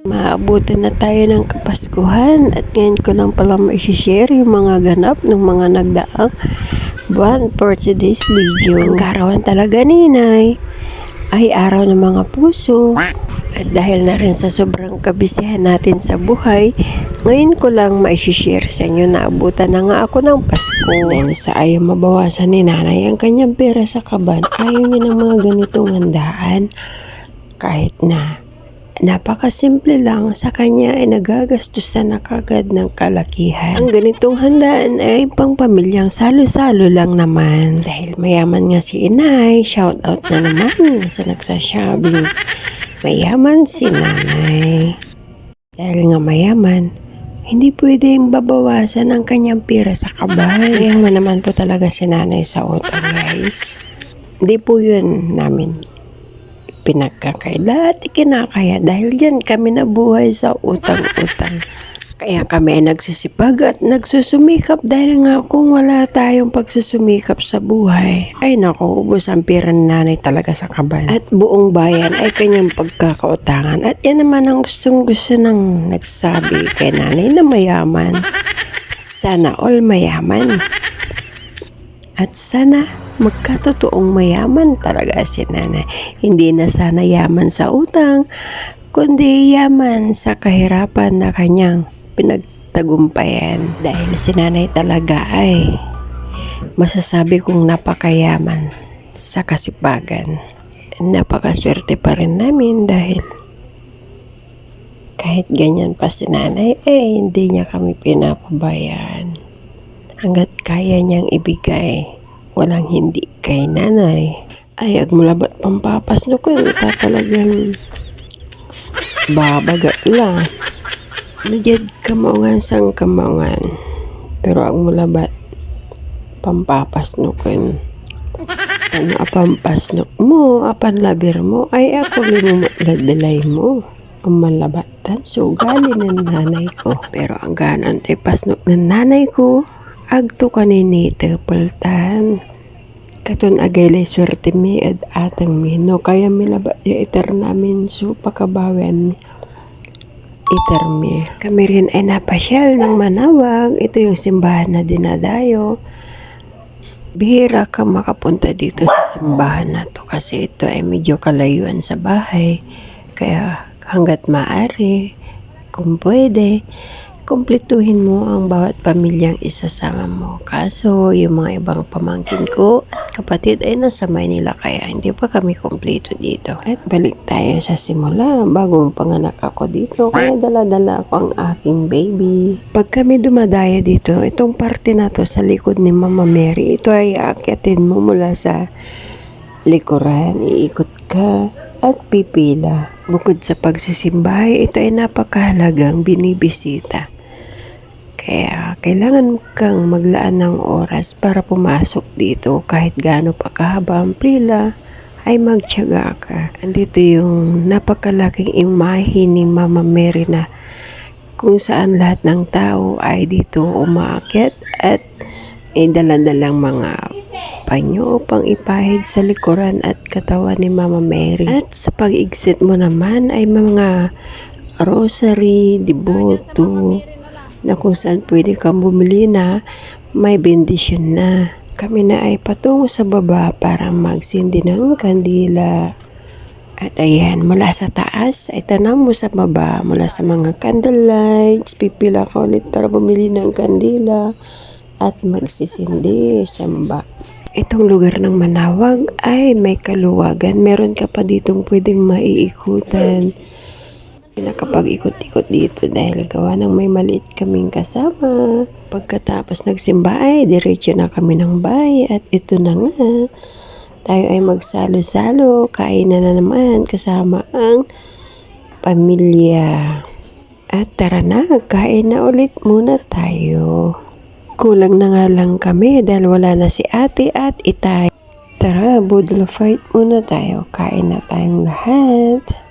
Maabutan na tayo ng Kapaskuhan at ngayon ko lang pala ma-share yung mga ganap ng mga nagdaang buwan for today's video. Ang karawan talaga ninay ay araw ng mga puso at dahil na rin sa sobrang kabisihan natin sa buhay, ngayon ko lang ma-share sa inyo na abutan na nga ako ng Pasko. Dahil sa ayaw mabawasan ni nanay ang kanyang pera sa kaban, ayaw niya ng mga ganitong handaan kahit na napakasimple lang, sa kanya ay nagagastusan na kagad ng kalakihan. Ang ganitong handaan ay pang pamilyang salo-salo lang naman. Dahil mayaman nga si inay, shout out na naman sa nagsasabing mayaman si nanay. Dahil nga mayaman, hindi pwedeng babawasan ang kanyang pera sa kaban. Mayaman naman po talaga si nanay sa utang, guys. Hindi po yun namin pinagkakaila at kinakaya dahil dyan kami nabuhay sa utang-utang. Kaya kami ay nagsisipag at nagsusumikap dahil nga kung wala tayong pagsusumikap sa buhay, ay naku, ubos ang pera ni nanay talaga sa kaban. At buong bayan ay kanyang pagkakautangan at yan naman ang gustong-gusto ng nagsabi kay nanay na mayaman. Sana all mayaman. At sana magkatotoong mayaman talaga si nanay. Hindi na sana yaman sa utang, kundi yaman sa kahirapan na kanyang pinagtagumpayan. Dahil si nanay talaga ay masasabi kong napakayaman sa kasipagan. Napakaswerte pa rin namin dahil kahit ganyan pa si nanay, hindi niya kami pinapabayaan. Hanggat kaya niyang ibigay, walang hindi kay nanay. Ay, agmulabat pampapas no ko, talagang babaga lang. Nagyad kamaungan sang kamaungan. Pero ang mulabat pampapas no ko. Ano apampas no mo, apan labir mo, ay ako limumot ladalay mo. Ang malabatan, sugali ng nanay ko. Pero ang ganon, pasnok ng nanay ko, agto kanini tepultan. Katon agaylay swerte mi at atang mi. No kaya mi laba ya iter namin so pakabawen iter mi. Kami rin ay napasyal ng Manawag. Ito yung simbahan na dinadayo. Bihira ka makapunta dito sa simbahan na to kasi ito ay medyo kalayuan sa bahay. Kaya hanggat maaari, kung pwede, kumpletuhin mo ang bawat pamilyang isasama mo. Kaso, yung mga ibang pamangkin ko at kapatid ay nasa Maynila kaya hindi pa kami kumpleto dito. At balik tayo sa simula. Bagong panganak ako dito kaya dala-dala ako ang aking baby. Pag kami dumadaya dito, itong parte na to sa likod ni Mama Mary, ito ay aakyatin mo mula sa likuran. Iikot ka at pipila. Bukod sa pagsisimba, ito ay napakahalagang binibisita. Kaya kailangan kang maglaan ng oras para pumasok dito kahit gaano pa kahaba ang pila ay magtiyaga ka. Andito yung napakalaking imahe ni Mama Mary na kung saan lahat ng tao ay dito umaakyat at dala-dalang mga panyo pang ipahid sa likuran at katawan ni Mama Mary. At sa pag-exit mo naman ay mga rosary, devoto, na kung saan pwede kang bumili na may bendisyon na. Kami na ay patungo sa baba para magsindi ng kandila. At ayan, mula sa taas ay tanam mo sa baba, mula sa mga candlelights, pipila ka ulit para bumili ng kandila at magsisindi sa baba. Itong lugar ng Manawag ay may kaluwagan. Meron ka pa ditong pwedeng maiikutan. Nakapag-ikot-ikot dito dahil gawa ng may maliit kaming kasama. Pagkatapos nagsimba ay diretso na kami ng bahay at ito na nga. Tayo ay magsalo-salo, kain na naman kasama ang pamilya. At tara na, kain na ulit muna tayo. Kulang na nga lang kami dahil wala na si ate at itay. Tara, budol fight muna tayo. Kain na tayong lahat.